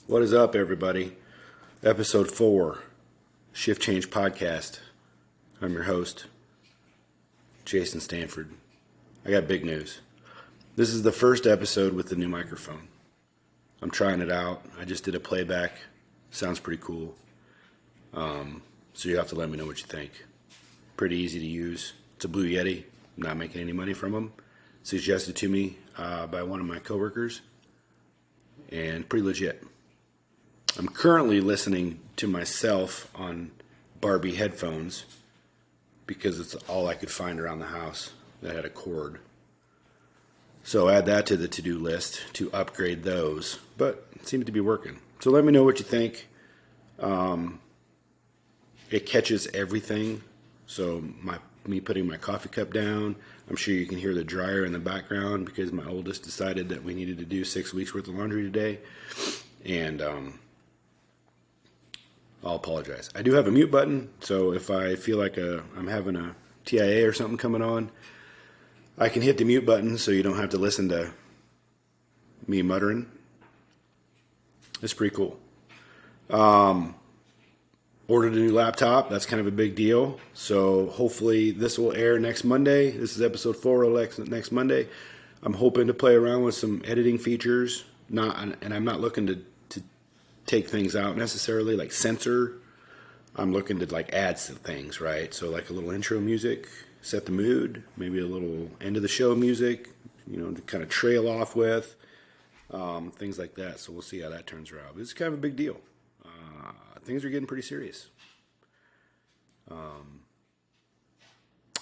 What is up, everybody? Episode 4, Shift Change Podcast. I'm your host, Jason Stanford. I got big news. This is the first episode with the new microphone. I'm trying it out. I just did a playback. Sounds pretty cool. So you have to let me know what you think. Pretty easy to use. It's a Blue Yeti. I'm not making any money from them. Suggested to me by one of my coworkers. And pretty legit. I'm currently listening to myself on Barbie headphones because it's all I could find around the house that had a cord. So add that to the to-do list to upgrade those, but it seems to be working. So let me know what you think. It catches everything. So me putting my coffee cup down, I'm sure you can hear the dryer in the background because my oldest decided that we needed to do 6 weeks worth of laundry today. And I'll apologize. I do have a mute button, so if I feel like I'm having a TIA or something coming on, I can hit the mute button so you don't have to listen to me muttering. It's pretty cool. Ordered a new laptop. That's kind of a big deal. So hopefully this will air next Monday. This is episode 4 next Monday. I'm hoping to play around with some editing features. And I'm not looking to take things out necessarily, like censor. I'm looking to like add some things, right? So like a little intro music, set the mood, maybe a little end of the show music, to kind of trail off with, things like that. So we'll see how that turns out. It's kind of a big deal. Things are getting pretty serious. I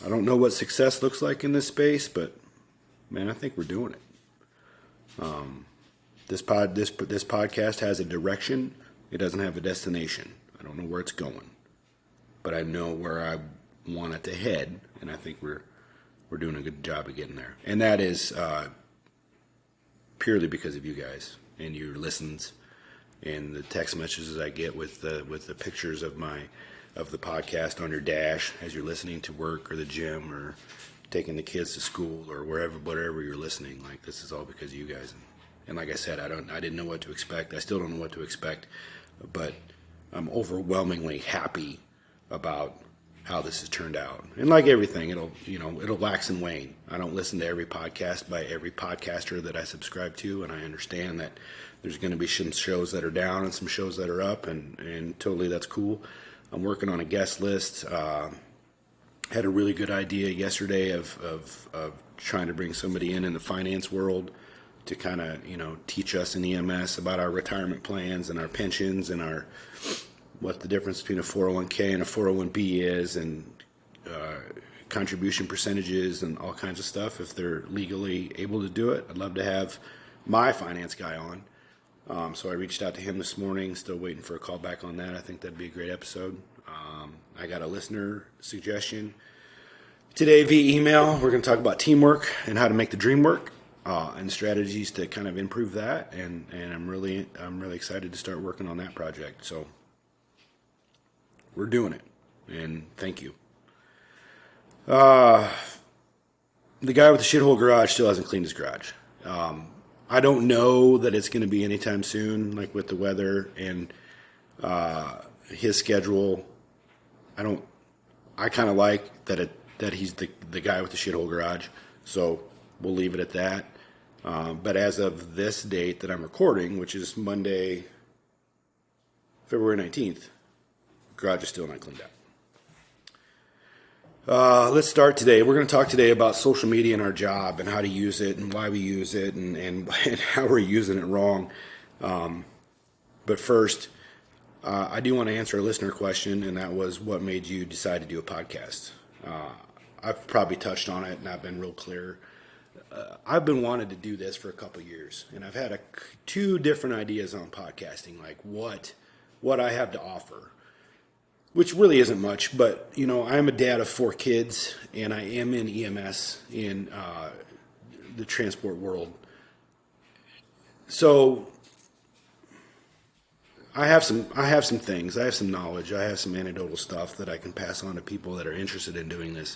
don't know what success looks like in this space, but man, I think we're doing it. This podcast has a direction. It doesn't have a destination. I don't know where it's going, but I know where I want it to head, and I think we're doing a good job of getting there. And that is purely because of you guys and your listens and the text messages I get with the pictures of the podcast on your dash as you're listening to work or the gym or taking the kids to school or whatever you're listening. Like, this is all because of you guys. And like I said, I didn't know what to expect. I still don't know what to expect, but I'm overwhelmingly happy about how this has turned out. And like everything, it'll wax and wane. I don't listen to every podcast by every podcaster that I subscribe to, and I understand that there's going to be some shows that are down and some shows that are up, and totally that's cool. I'm working on a guest list. Had a really good idea yesterday of trying to bring somebody in the finance world to kind of, teach us in EMS about our retirement plans and our pensions and what the difference between a 401k and a 401b is, and contribution percentages and all kinds of stuff if they're legally able to do it. I'd love to have my finance guy on. So I reached out to him this morning, still waiting for a call back on that. I think that'd be a great episode. I got a listener suggestion today via email. We're going to talk about teamwork and how to make the dream work. And strategies to kind of improve that, and I'm really excited to start working on that project. So we're doing it, and thank you. The guy with the shithole garage still hasn't cleaned his garage. I don't know that it's going to be anytime soon, like with the weather and his schedule. I kind of like that he's the guy with the shithole garage. So we'll leave it at that. But as of this date that I'm recording, which is Monday, February 19th, garage is still not cleaned up. Let's start today. We're going to talk today about social media in our job and how to use it and why we use it and how we're using it wrong. But first, I do want to answer a listener question, and that was, what made you decide to do a podcast? I've probably touched on it, and I've been real clear. I've been wanting to do this for a couple years, and I've had two different ideas on podcasting, like what I have to offer, which really isn't much, but I am a dad of 4 kids, and I am in EMS in the transport world. So I have some things. I have some knowledge. I have some anecdotal stuff that I can pass on to people that are interested in doing this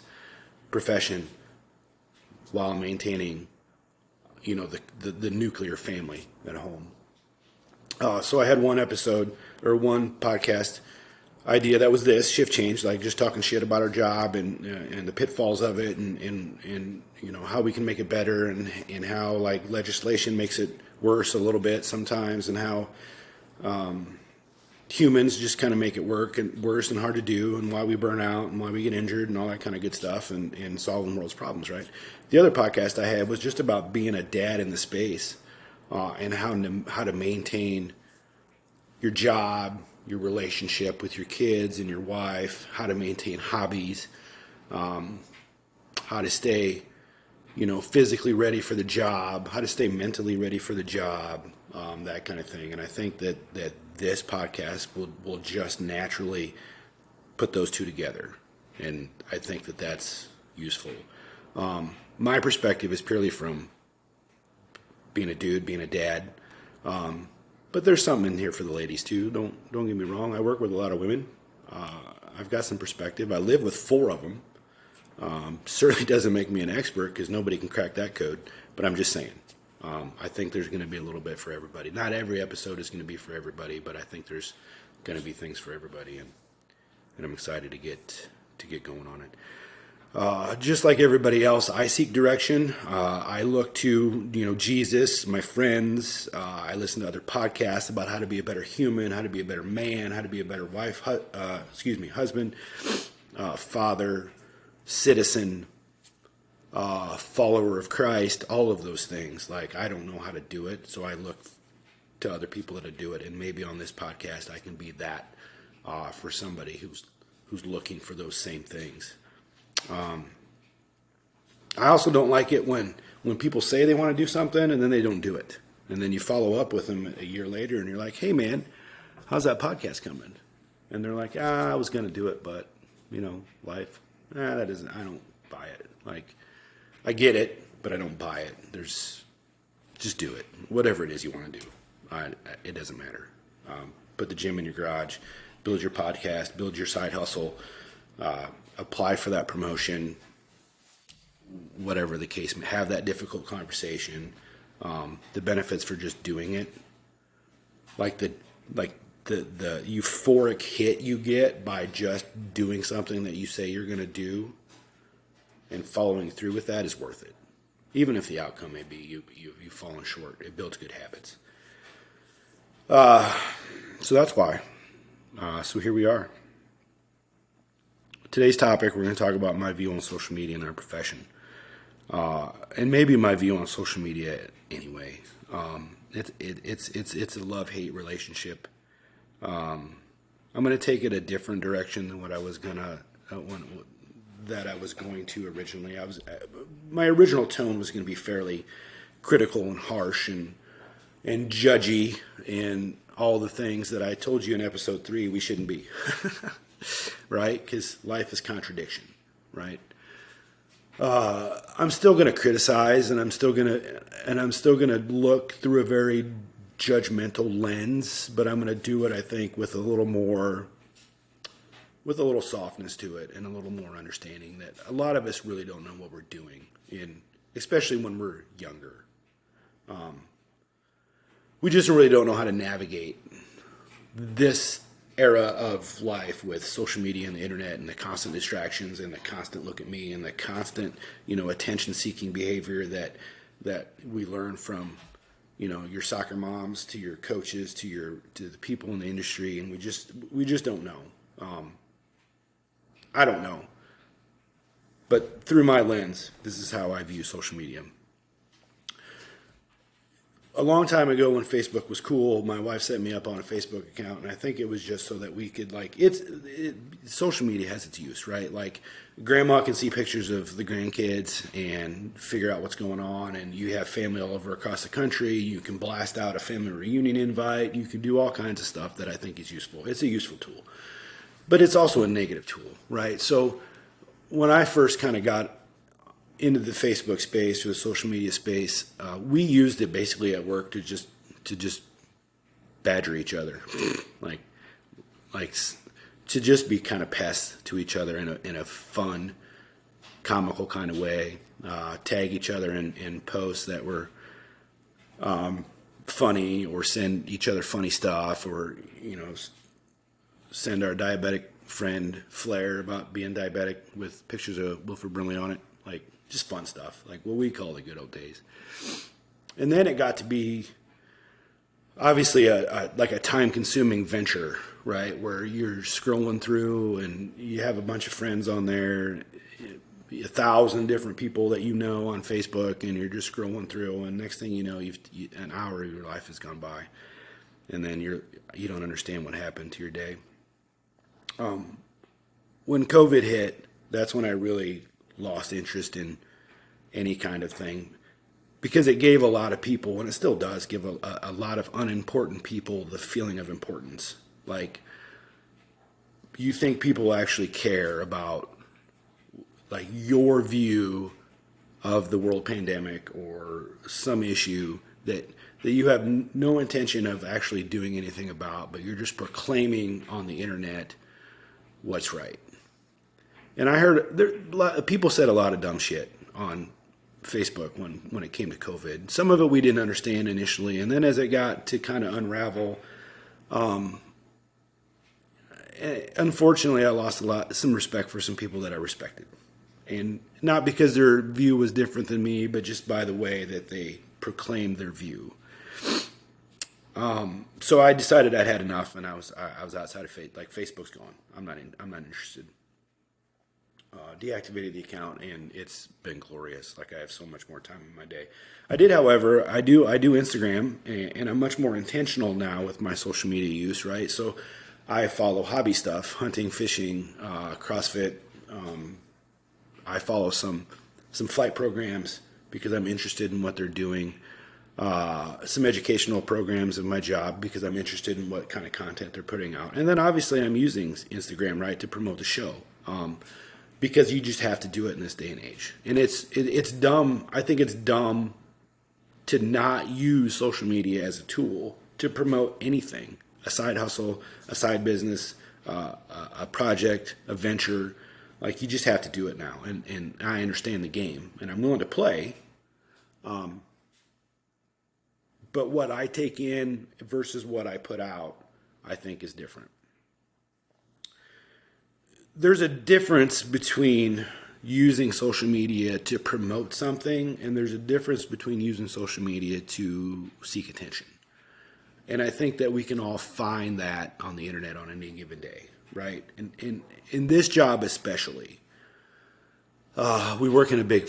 profession while maintaining, the nuclear family at home. So I had one episode or one podcast idea that was this shift change, like just talking shit about our job and the pitfalls of it, and how we can make it better, and how like legislation makes it worse a little bit sometimes, and how humans just kind of make it work and worse and hard to do, and why we burn out and why we get injured and all that kind of good stuff, and solving the world's problems, right? The other podcast I had was just about being a dad in the space, and how to maintain your job, your relationship with your kids and your wife, how to maintain hobbies, how to stay, physically ready for the job, how to stay mentally ready for the job, that kind of thing. And I think that this podcast will just naturally put those two together. And I think that that's useful. My perspective is purely from being a dude, being a dad. But there's something in here for the ladies too. Don't get me wrong. I work with a lot of women. I've got some perspective. I live with 4 of them. Certainly doesn't make me an expert because nobody can crack that code. But I'm just saying. I think there's going to be a little bit for everybody. Not every episode is going to be for everybody, but I think there's going to be things for everybody, and I'm excited to get going on it. Just like everybody else, I seek direction. I look to, Jesus, my friends. I listen to other podcasts about how to be a better human, how to be a better man, how to be a better wife, husband, father, citizen, follower of Christ, all of those things. Like, I don't know how to do it, so I look to other people that do it, and maybe on this podcast I can be that for somebody who's looking for those same things. I also don't like it when people say they want to do something and then they don't do it. And then you follow up with them a year later and you're like, hey man, how's that podcast coming? And they're like, I was going to do it, but life, I don't buy it. Like, I get it, but I don't buy it. Just do it. Whatever it is you want to do. It doesn't matter. Put the gym in your garage, build your podcast, build your side hustle, apply for that promotion, whatever the case, have that difficult conversation. The benefits for just doing it, like the euphoric hit you get by just doing something that you say you're going to do and following through with that is worth it. Even if the outcome may be you've fallen short, it builds good habits. So that's why. So here we are. Today's topic, we're going to talk about my view on social media and our profession. And maybe my view on social media anyway. It's a love-hate relationship. I'm going to take it a different direction than what I was going to originally. My original tone was going to be fairly critical and harsh and judgy and all the things that I told you in episode 3 we shouldn't be. Right? Because life is contradiction, right? I'm still going to criticize, and I'm still going to look through a very judgmental lens, but I'm going to do it, I think, with a little softness to it and a little more understanding that a lot of us really don't know what we're doing, especially when we're younger. We just really don't know how to navigate this era of life with social media and the internet and the constant distractions and the constant look at me and the constant, attention-seeking behavior that we learn from, your soccer moms to your coaches to the people in the industry, and we just don't know. I don't know, but through my lens, this is how I view social media. A long time ago when Facebook was cool, my wife set me up on a Facebook account, and I think it was just so that we could, social media has its use, right? Like, grandma can see pictures of the grandkids and figure out what's going on, and you have family all over across the country. You can blast out a family reunion invite. You can do all kinds of stuff that I think is useful. It's a useful tool. But it's also a negative tool, right? So when I first kind of got into the Facebook space or the social media space, we used it basically at work to just badger each other, like to just be kind of pests to each other in a fun, comical kind of way. Tag each other in posts that were funny or send each other funny stuff, or, send our diabetic friend Flair about being diabetic with pictures of Wilford Brimley on it. Like, just fun stuff, like what we call the good old days. And then it got to be obviously like a time-consuming venture, right? Where you're scrolling through and you have a bunch of friends on there, 1,000 different people that on Facebook, and you're just scrolling through, and next thing you know, an hour of your life has gone by, and then you don't understand what happened to your day. When COVID hit, that's when I really lost interest in any kind of thing, because it gave a lot of people, and it still does give a lot of unimportant people the feeling of importance. Like, you think people actually care about like your view of the world pandemic or some issue that you have no intention of actually doing anything about, but you're just proclaiming on the internet what's right. And I heard people said a lot of dumb shit on Facebook when it came to COVID. Some of it we didn't understand initially, and then as it got to kind of unravel, unfortunately, I lost some respect for some people that I respected. And not because their view was different than me, but just by the way that they proclaimed their view. So I decided I'd had enough, and I was outside of like Facebook's gone. I'm not interested. Deactivated the account, and it's been glorious. Like, I have so much more time in my day. I did, however, I do Instagram, and I'm much more intentional now with my social media use. Right, so I follow hobby stuff, hunting, fishing, CrossFit. I follow some flight programs because I'm interested in what they're doing. Some educational programs of my job because I'm interested in what kind of content they're putting out. And then obviously I'm using Instagram, right, to promote the show. Because you just have to do it in this day and age. And it's dumb. I think it's dumb to not use social media as a tool to promote anything, a side hustle, a side business, a project, a venture. Like, you just have to do it now. And I understand the game, and I'm willing to play. But what I take in versus what I put out, I think is different. There's a difference between using social media to promote something, and there's a difference between using social media to seek attention. And I think that we can all find that on the internet on any given day, right? And in this job especially, we work in a big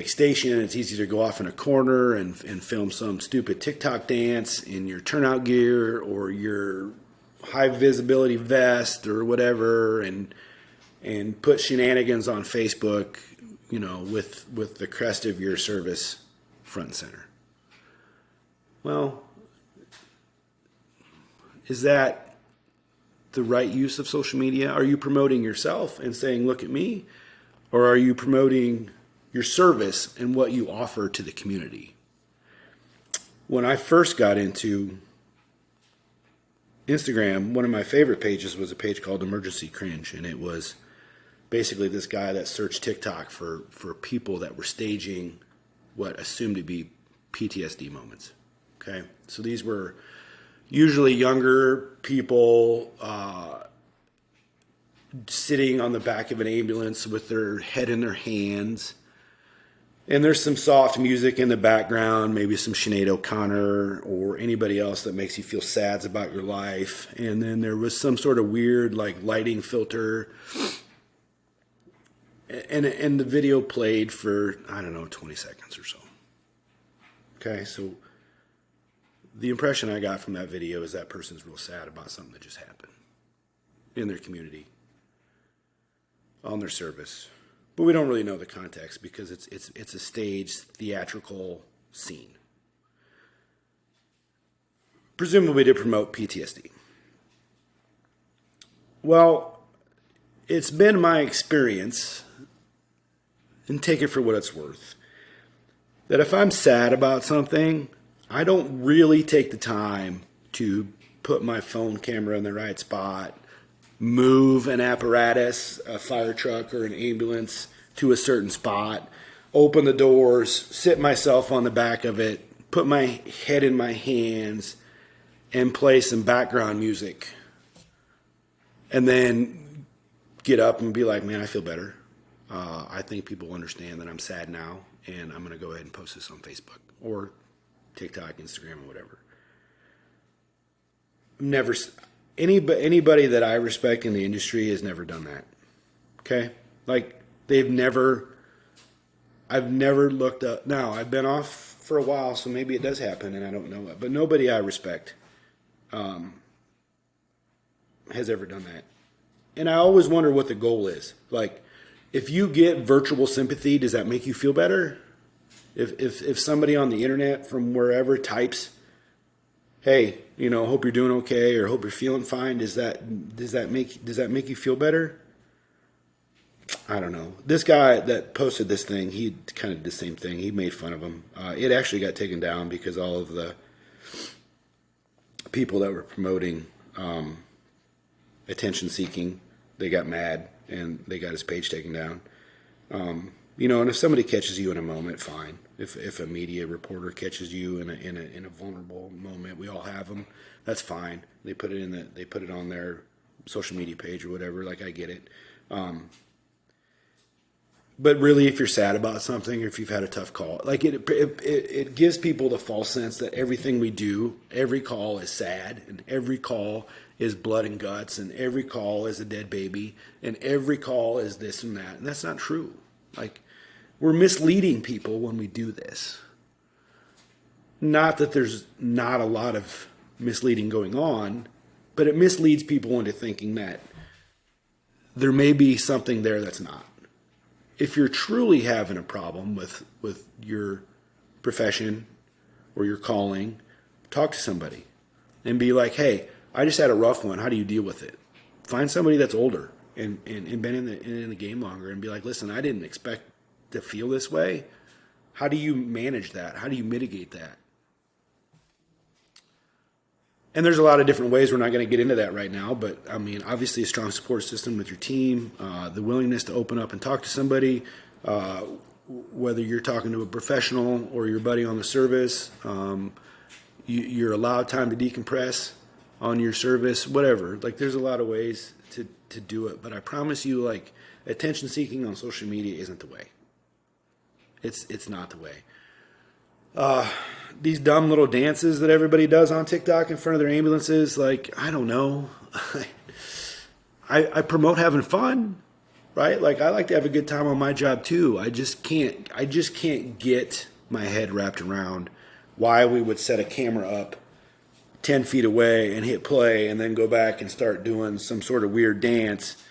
station. It's easy to go off in a corner and film some stupid TikTok dance in your turnout gear or your high visibility vest or whatever, and put shenanigans on Facebook, with the crest of your service front and center. Well, is that the right use of social media? Are you promoting yourself and saying, look at me? Or are you promoting your service and what you offer to the community? When I first got into Instagram, one of my favorite pages was a page called Emergency Cringe, and it was basically this guy that searched TikTok for people that were staging what assumed to be PTSD moments. Okay, so these were usually younger people sitting on the back of an ambulance with their head in their hands. And there's some soft music in the background, maybe some Sinead O'Connor or anybody else that makes you feel sad about your life. And then there was some sort of weird like lighting filter. And the video played for, 20 seconds or so. Okay, so the impression I got from that video is that person's real sad about something that just happened in their community, on their service. But we don't really know the context because it's a staged theatrical scene, presumably to promote PTSD. Well, it's been my experience, and take it for what it's worth, that if I'm sad about something, I don't really take the time to put my phone camera in the right spot, move an apparatus, a fire truck or an ambulance to a certain spot, open the doors, sit myself on the back of it, put my head in my hands and play some background music and then get up and be like, man, I feel better. I think people understand that I'm sad now, and I'm going to go ahead and post this on Facebook or TikTok, Instagram, or whatever. Never, anybody that I respect in the industry has never done that. Okay? Like, I've never looked up. Now, I've been off for a while, so maybe it does happen, and I don't know it. But nobody I respect has ever done that. And I always wonder what the goal is. Like, if you get virtual sympathy, does that make you feel better? If somebody on the internet from wherever types, hey, hope you're doing okay or hope you're feeling fine, does that make you feel better? I don't know. This guy that posted this thing, he kind of did the same thing. He made fun of him. It actually got taken down because all of the people that were promoting attention seeking, they got mad and they got his page taken down. And if somebody catches you in a moment, fine. If a media reporter catches you in a vulnerable moment, we all have them. That's fine. They put it on their social media page or whatever. Like, I get it. But really, if you're sad about something or if you've had a tough call, like it gives people the false sense that everything we do, every call is sad, and every call is blood and guts, and every call is a dead baby, and every call is this and that. And that's not true. Like, we're misleading people when we do this. Not that there's not a lot of misleading going on, but it misleads people into thinking that there may be something there that's not. If you're truly having a problem with your profession or your calling, talk to somebody and be like, hey, I just had a rough one. How do you deal with it? Find somebody that's older and been in the game longer and be like, listen, I didn't expect to feel this way. How do you manage that? How do you mitigate that? And there's a lot of different ways. We're not going to get into that right now, but I mean, obviously a strong support system with your team, the willingness to open up and talk to somebody, whether you're talking to a professional or your buddy on the service, you're allowed time to decompress on your service, whatever. Like, there's a lot of ways to do it, but I promise you, like, attention seeking on social media isn't the way. It's not the way. These dumb little dances that everybody does on TikTok in front of their ambulances, like, I don't know. I promote having fun, right? Like, I like to have a good time on my job too. I just can't get my head wrapped around why we would set a camera up 10 feet away and hit play and then go back and start doing some sort of weird dance,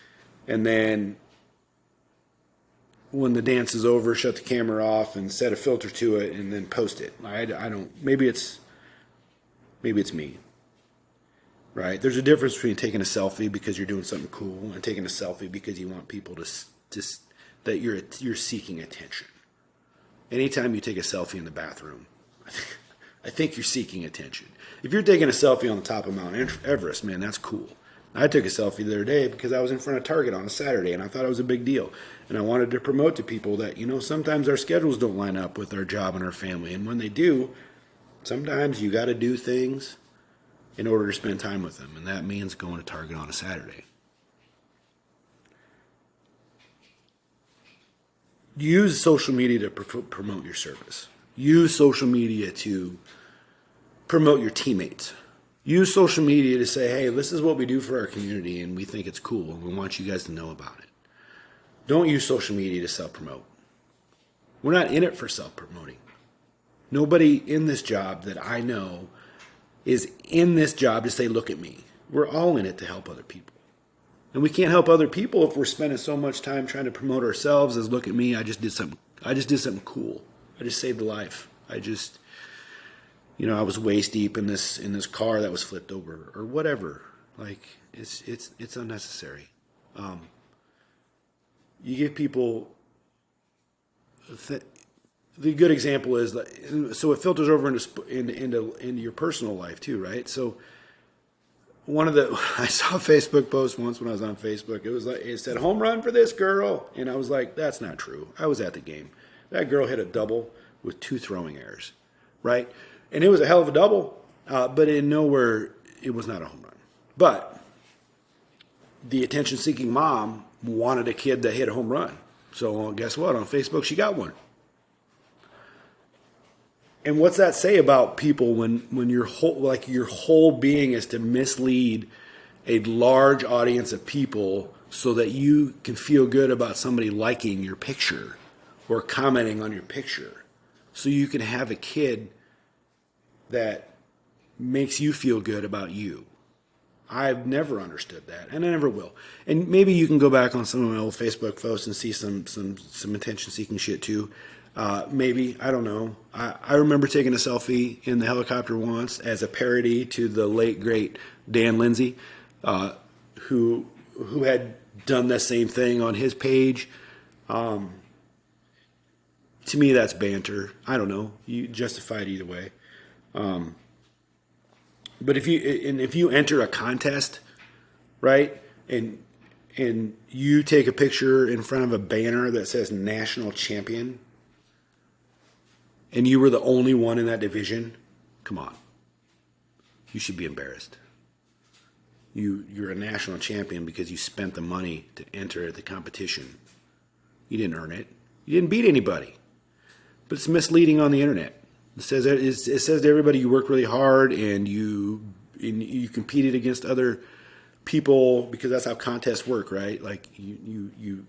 and then when the dance is over, shut the camera off and set a filter to it and then post it. I don't, maybe it's me, right? There's a difference between taking a selfie because you're doing something cool and taking a selfie because you want people to that you're seeking attention. Anytime you take a selfie in the bathroom, I think you're seeking attention. If you're taking a selfie on the top of Mount Everest, man, that's cool. I took a selfie the other day because I was in front of Target on a Saturday and I thought it was a big deal. And I wanted to promote to people that, sometimes our schedules don't line up with our job and our family. And when they do, sometimes you got to do things in order to spend time with them. And that means going to Target on a Saturday. Use social media to promote your service. Use social media to promote your teammates. Use social media to say, hey, this is what we do for our community and we think it's cool and we want you guys to know about it. Don't use social media to self-promote. We're not in it for self-promoting. Nobody in this job that I know is in this job to say, look at me. We're all in it to help other people. And we can't help other people if we're spending so much time trying to promote ourselves as, look at me, I just did something cool. I just saved a life. I was waist deep in this car that was flipped over or whatever. Like, it's unnecessary. You give people the good example is that, so it filters over into your personal life too, right? So I saw a Facebook post once when I was on Facebook. It said home run for this girl, and I was like, that's not true. I was at the game. That girl hit a double with 2 throwing errors, right? And it was a hell of a double, but in nowhere, it was not a home run. But the attention-seeking mom wanted a kid that hit a home run. So guess what? On Facebook, she got one. And what's that say about people when your whole being is to mislead a large audience of people so that you can feel good about somebody liking your picture or commenting on your picture, so you can have a kid that makes you feel good about you. I've never understood that, and I never will. And maybe you can go back on some of my old Facebook posts and see some attention-seeking shit too. Maybe, I don't know. I remember taking a selfie in the helicopter once as a parody to the late, great Dan Lindsay, who had done the same thing on his page. To me, that's banter. I don't know. You justify it either way. But if you enter a contest, right, and you take a picture in front of a banner that says national champion, and you were the only one in that division, come on. You should be embarrassed. You're a national champion because you spent the money to enter the competition. You didn't earn it. You didn't beat anybody. But it's misleading on the internet. It says to everybody you worked really hard and you competed against other people, because that's how contests work, right? Like you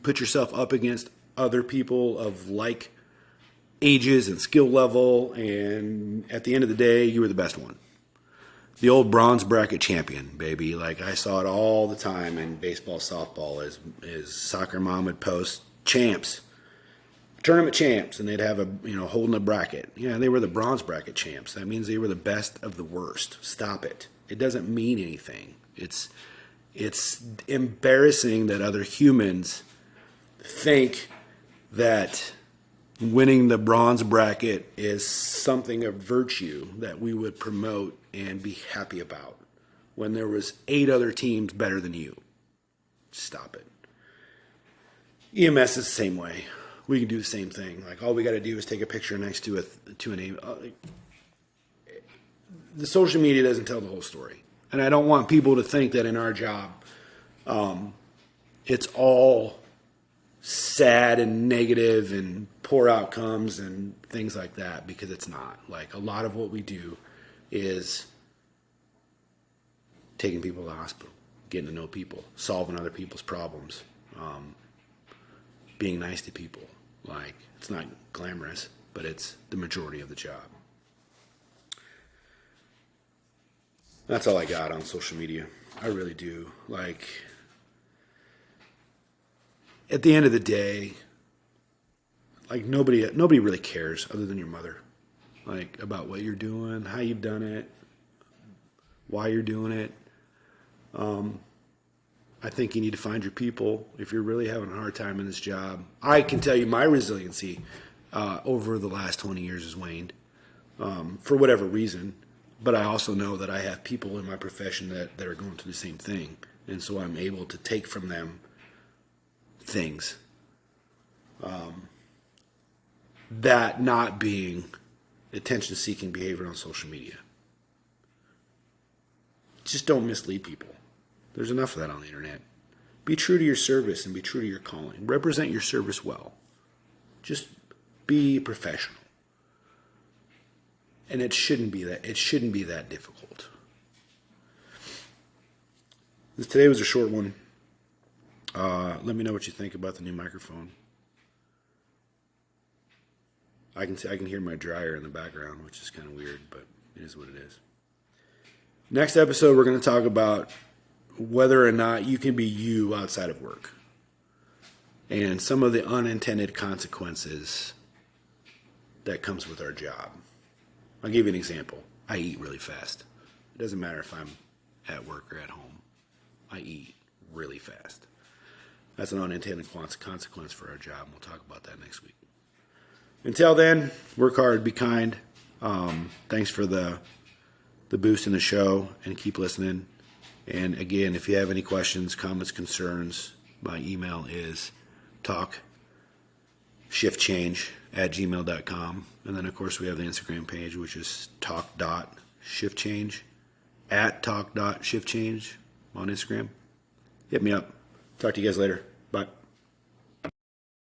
put yourself up against other people of like ages and skill level, and at the end of the day, you were the best one. The old bronze bracket champion, baby. Like I saw it all the time in baseball, softball, as soccer mom would post champs. Tournament champs, and they'd have holding a bracket. Yeah, they were the bronze bracket champs. That means they were the best of the worst. Stop it. It doesn't mean anything. It's embarrassing that other humans think that winning the bronze bracket is something of virtue that we would promote and be happy about when there was 8 other teams better than you. Stop it. EMS is the same way. We can do the same thing. Like all we got to do is take a picture next to a name. The social media doesn't tell the whole story, and I don't want people to think that in our job, it's all sad and negative and poor outcomes and things like that, because it's not. Like a lot of what we do is taking people to the hospital, getting to know people, solving other people's problems, being nice to people. Like, it's not glamorous, but it's the majority of the job. That's all I got on social media. I really do. Like, at the end of the day, like nobody really cares other than your mother, like about what you're doing, how you've done it, why you're doing it. I think you need to find your people if you're really having a hard time in this job. I can tell you my resiliency over the last 20 years has waned for whatever reason. But I also know that I have people in my profession that are going through the same thing. And so I'm able to take from them things. That not being attention-seeking behavior on social media. Just don't mislead people. There's enough of that on the internet. Be true to your service and be true to your calling. Represent your service well. Just be professional. And it shouldn't be that difficult. Today was a short one. Let me know what you think about the new microphone. I can hear my dryer in the background, which is kind of weird, but it is what it is. Next episode, we're going to talk about whether or not you can be you outside of work and some of the unintended consequences that comes with our job. I'll give you an example. I eat really fast. It doesn't matter if I'm at work or at home. I eat really fast. That's an unintended consequence for our job. We'll talk about that next week. Until then, work hard, be kind. Thanks for the boost in the show, and keep listening. And again, if you have any questions, comments, concerns, my email is talk shiftchange@gmail.com. And then, of course, we have the Instagram page, which is talk.shiftchange, @talk.shiftchange on Instagram. Hit me up. Talk to you guys later. Bye.